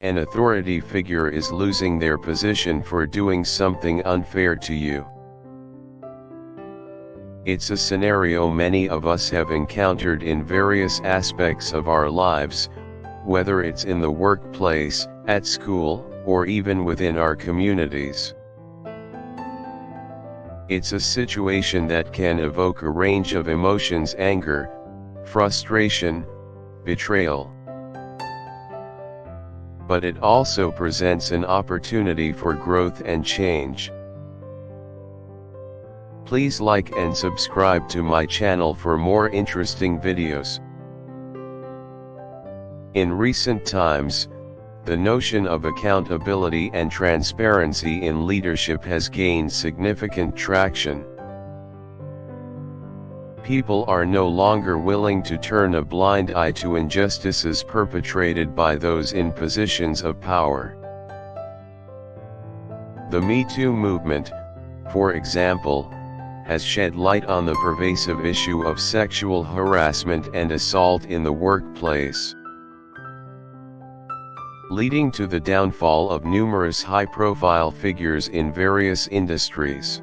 An authority figure is losing their position for doing something unfair to you. It's a scenario many of us have encountered in various aspects of our lives, whether it's in the workplace, at school, or even within our communities. It's a situation that can evoke a range of emotions: anger, frustration, betrayal. But it also presents an opportunity for growth and change. Please like and subscribe to my channel for more interesting videos. In recent times, the notion of accountability and transparency in leadership has gained significant traction. People are no longer willing to turn a blind eye to injustices perpetrated by those in positions of power. The Me Too movement, for example, has shed light on the pervasive issue of sexual harassment and assault in the workplace, leading to the downfall of numerous high-profile figures in various industries.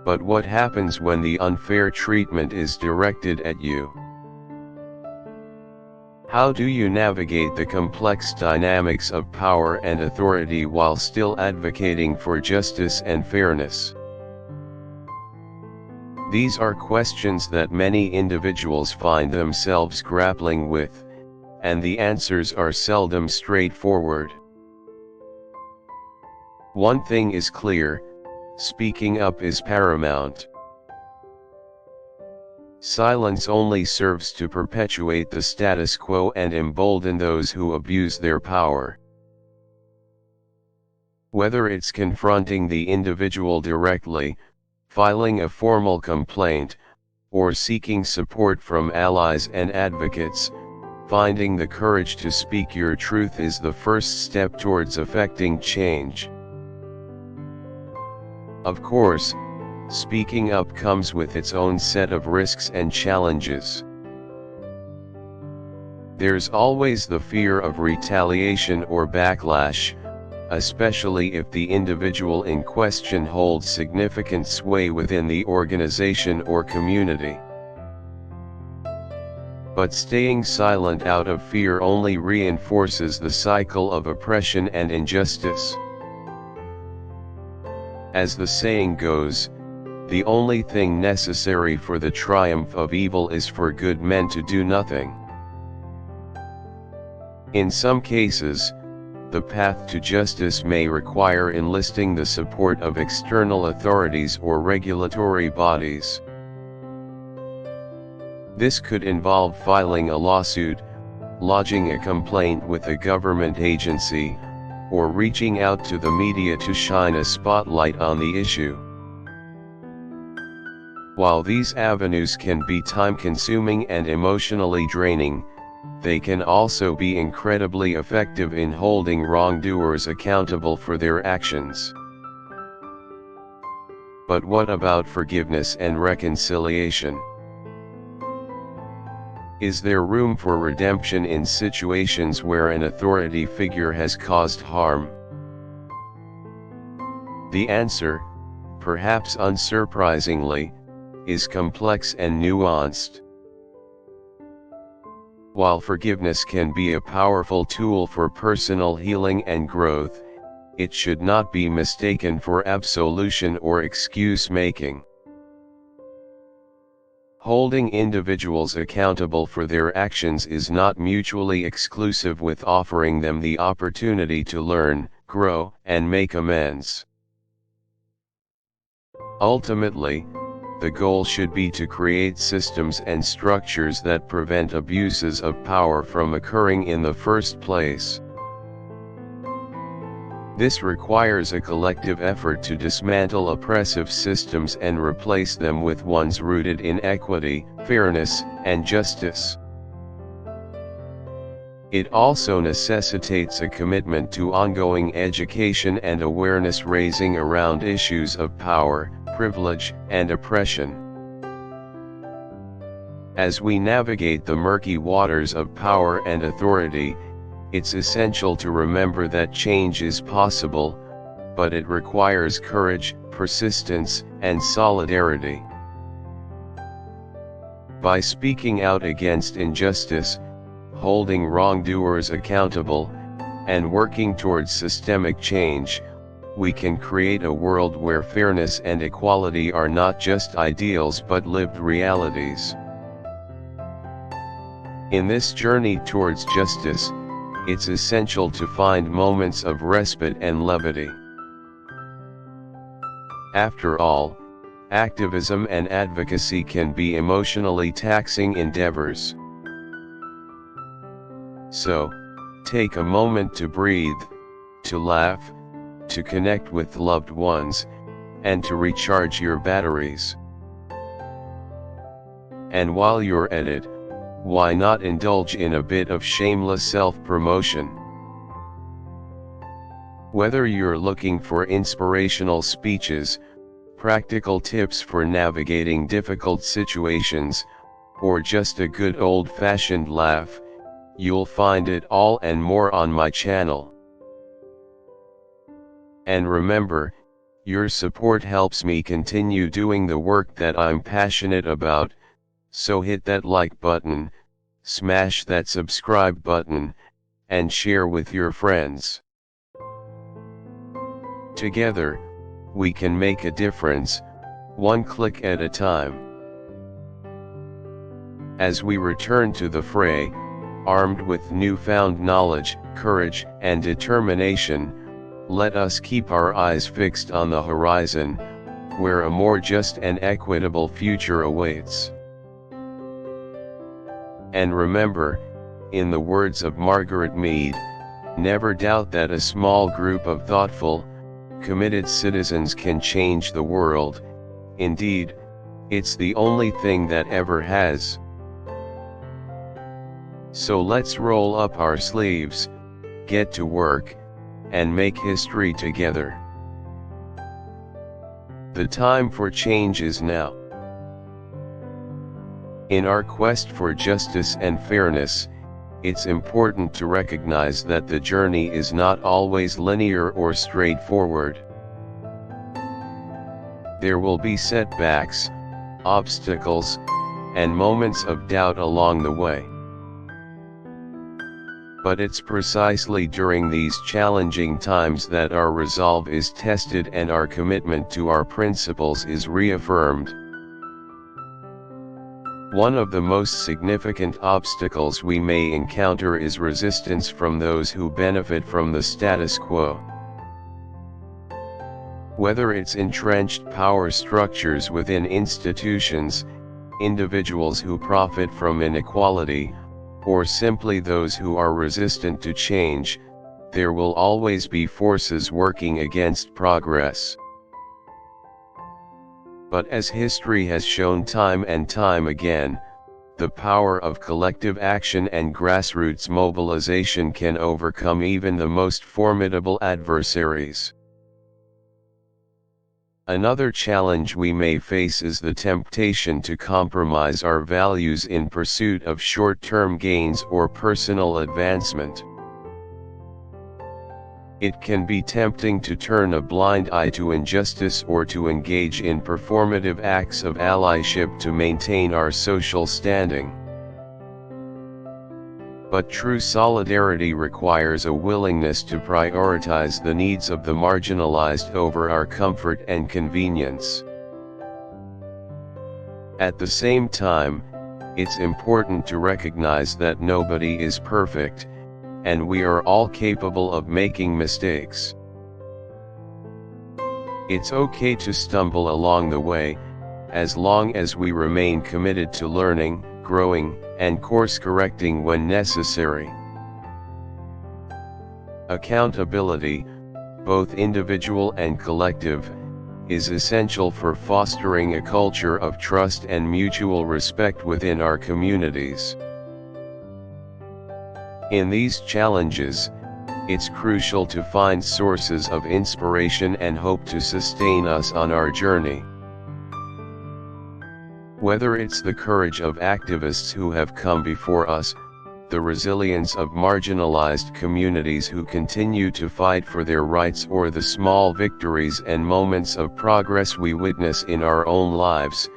But what happens when the unfair treatment is directed at you? How do you navigate the complex dynamics of power and authority while still advocating for justice and fairness? These are questions that many individuals find themselves grappling with, and the answers are seldom straightforward. One thing is clear: speaking up is paramount. Silence only serves to perpetuate the status quo and embolden those who abuse their power. Whether it's confronting the individual directly, filing a formal complaint, or seeking support from allies and advocates, finding the courage to speak your truth is the first step towards effecting change. Of course, speaking up comes with its own set of risks and challenges. There's always the fear of retaliation or backlash, especially if the individual in question holds significant sway within the organization or community. But staying silent out of fear only reinforces the cycle of oppression and injustice. As the saying goes, the only thing necessary for the triumph of evil is for good men to do nothing. In some cases, the path to justice may require enlisting the support of external authorities or regulatory bodies. This could involve filing a lawsuit, lodging a complaint with a government agency, or reaching out to the media to shine a spotlight on the issue. While these avenues can be time-consuming and emotionally draining, they can also be incredibly effective in holding wrongdoers accountable for their actions. But what about forgiveness and reconciliation? Is there room for redemption in situations where an authority figure has caused harm? The answer, perhaps unsurprisingly, is complex and nuanced. While forgiveness can be a powerful tool for personal healing and growth, it should not be mistaken for absolution or excuse-making. Holding individuals accountable for their actions is not mutually exclusive with offering them the opportunity to learn, grow, and make amends. Ultimately, the goal should be to create systems and structures that prevent abuses of power from occurring in the first place. This requires a collective effort to dismantle oppressive systems and replace them with ones rooted in equity, fairness, and justice. It also necessitates a commitment to ongoing education and awareness raising around issues of power, privilege, and oppression. As we navigate the murky waters of power and authority, it's essential to remember that change is possible, but it requires courage, persistence, and solidarity. By speaking out against injustice, holding wrongdoers accountable, and working towards systemic change, we can create a world where fairness and equality are not just ideals but lived realities. In this journey towards justice, it's essential to find moments of respite and levity. After all, activism and advocacy can be emotionally taxing endeavors. So, take a moment to breathe, to laugh, to connect with loved ones, and to recharge your batteries. And while you're at it, why not indulge in a bit of shameless self-promotion? Whether you're looking for inspirational speeches, practical tips for navigating difficult situations, or just a good old-fashioned laugh, you'll find it all and more on my channel. And remember, your support helps me continue doing the work that I'm passionate about, so hit that like button, smash that subscribe button, and share with your friends. Together, we can make a difference, one click at a time. As we return to the fray, armed with newfound knowledge, courage, and determination, let us keep our eyes fixed on the horizon, where a more just and equitable future awaits. And remember, in the words of Margaret Mead, never doubt that a small group of thoughtful, committed citizens can change the world. Indeed, it's the only thing that ever has. So let's roll up our sleeves, get to work, and make history together. The time for change is now. In our quest for justice and fairness, it's important to recognize that the journey is not always linear or straightforward. There will be setbacks, obstacles, and moments of doubt along the way. But it's precisely during these challenging times that our resolve is tested and our commitment to our principles is reaffirmed. One of the most significant obstacles we may encounter is resistance from those who benefit from the status quo. Whether it's entrenched power structures within institutions, individuals who profit from inequality, or simply those who are resistant to change, there will always be forces working against progress. But as history has shown time and time again, the power of collective action and grassroots mobilization can overcome even the most formidable adversaries. Another challenge we may face is the temptation to compromise our values in pursuit of short-term gains or personal advancement. It can be tempting to turn a blind eye to injustice or to engage in performative acts of allyship to maintain our social standing. But true solidarity requires a willingness to prioritize the needs of the marginalized over our comfort and convenience. At the same time, it's important to recognize that nobody is perfect, and we are all capable of making mistakes. It's okay to stumble along the way, as long as we remain committed to learning, growing, and course-correcting when necessary. Accountability, both individual and collective, is essential for fostering a culture of trust and mutual respect within our communities. In these challenges, it's crucial to find sources of inspiration and hope to sustain us on our journey. Whether it's the courage of activists who have come before us, the resilience of marginalized communities who continue to fight for their rights, or the small victories and moments of progress we witness in our own lives.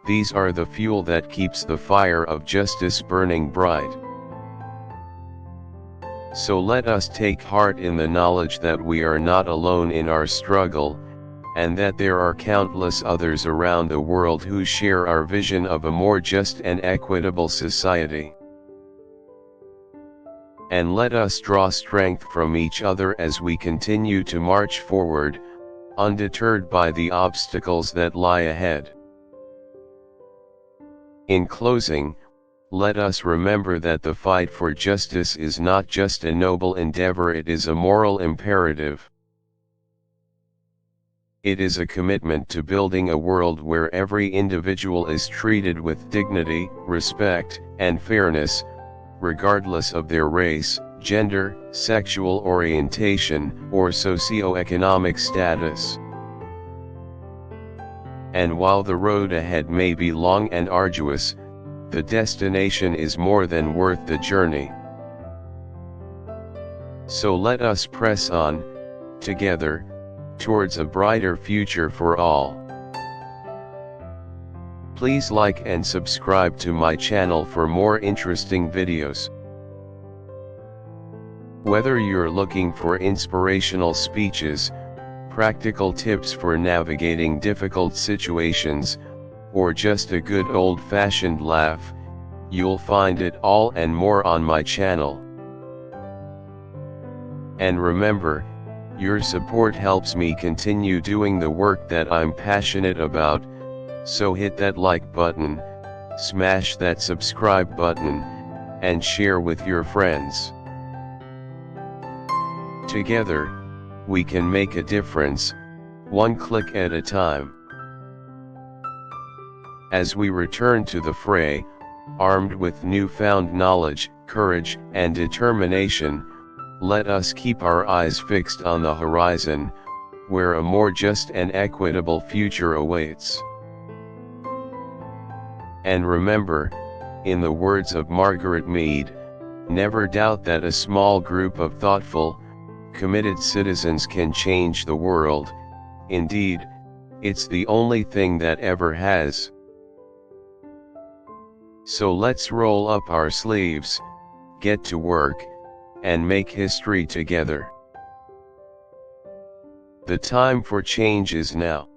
These are the fuel that keeps the fire of justice burning bright. So let us take heart in the knowledge that we are not alone in our struggle, and that there are countless others around the world who share our vision of a more just and equitable society. And let us draw strength from each other as we continue to march forward, undeterred by the obstacles that lie ahead. In closing, let us remember that the fight for justice is not just a noble endeavor, it is a moral imperative. It is a commitment to building a world where every individual is treated with dignity, respect, and fairness, regardless of their race, gender, sexual orientation, or socioeconomic status. And while the road ahead may be long and arduous, the destination is more than worth the journey. So let us press on, together, towards a brighter future for all. Please like and subscribe to my channel for more interesting videos. Whether you're looking for inspirational speeches, practical tips for navigating difficult situations, or just a good old-fashioned laugh, you'll find it all and more on my channel. And remember, your support helps me continue doing the work that I'm passionate about, so hit that like button, smash that subscribe button, and share with your friends. Together, we can make a difference, one click at a time. As we return to the fray, armed with newfound knowledge, courage, and determination, let us keep our eyes fixed on the horizon, where a more just and equitable future awaits. And remember, in the words of Margaret Mead, never doubt that a small group of thoughtful, committed citizens can change the world. Indeed, it's the only thing that ever has. So let's roll up our sleeves, get to work, and make history together. The time for change is now.